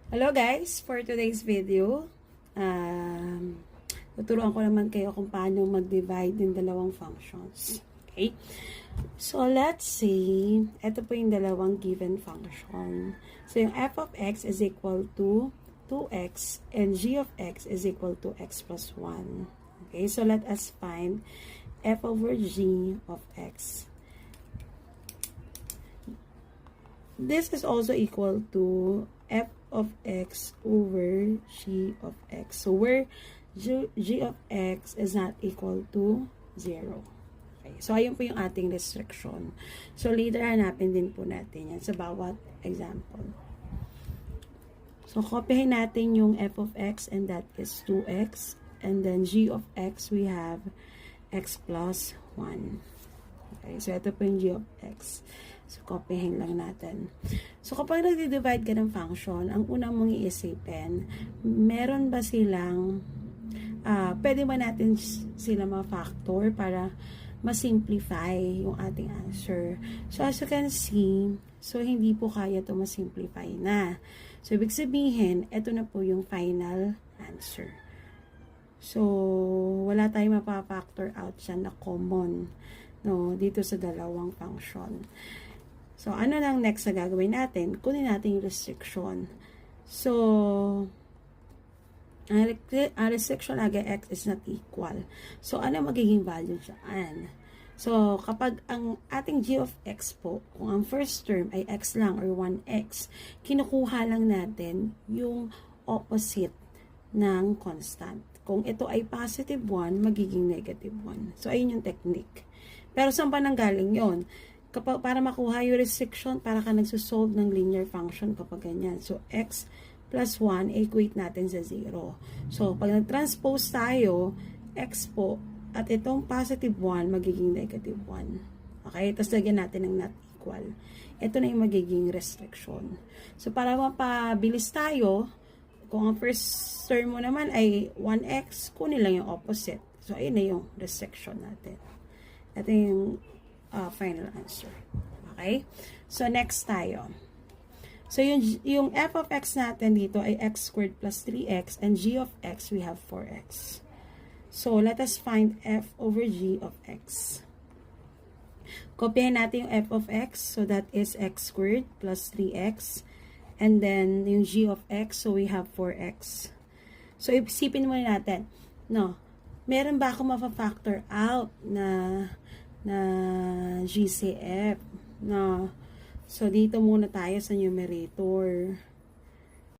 Hello guys! For today's video, tuturuan ko naman kayo kung paano mag-divide ng dalawang functions. Okay? So, let's say, ito po yung dalawang given function. So, yung f of x is equal to 2x and g of x is equal to x plus 1. Okay? So, let us find f over g of x. This is also equal to f of x over g of x. So, where g of x is not equal to 0. Okay. So, ayun po yung ating restriction. So, later hanapin din po natin yan sa bawat example. So, copyhin natin yung f of x and that is 2x. And then, g of x, we have x plus 1. Okay. So, ito po yung g of x. So, copyhin lang natin. So, kapag nag-divide ka ng function, ang unang mong iisipin, meron ba silang, pwede ba natin sila ma-factor para ma-simplify yung ating answer? So, as you can see, so, hindi po kaya ito ma-simplify na. So, ibig sabihin, ito na po yung final answer. So, wala tayong mapa-factor out siya na common, no, dito sa dalawang function. So, ano nang next na gagawin natin? Kunin natin yung restriction. So, ang restriction lagi x is not equal. So, ano magiging value dyan? So, kapag ang ating g of x po, kung ang first term ay x lang or 1x, kinukuha lang natin yung opposite ng constant. Kung ito ay positive 1, magiging negative 1. So, ayun yung technique. Pero saan pa nanggaling yon? Kapag, para makuha yung restriction, para ka nagsusolve ng linear function kapag ganyan. So, x plus 1, equate natin sa 0. So, pag nag-transpose tayo, x po, at itong positive 1, magiging negative 1. Okay? Tapos, lagyan natin ng not equal. Ito na yung magiging restriction. So, para mapabilis tayo, kung ang first term mo naman ay 1x, kunin lang yung opposite. So, ayun na yung restriction natin. Ito yung final answer. Okay? So, next tayo. So, yung f of x natin dito ay x squared plus 3x and g of x, we have 4x. So, let us find f over g of x. Kopyahin natin yung f of x. So, that is x squared plus 3x. And then, yung g of x, so we have 4x. So, isipin muna natin, no, meron ba ako mapa-factor out na GCF? No. So, dito muna tayo sa numerator.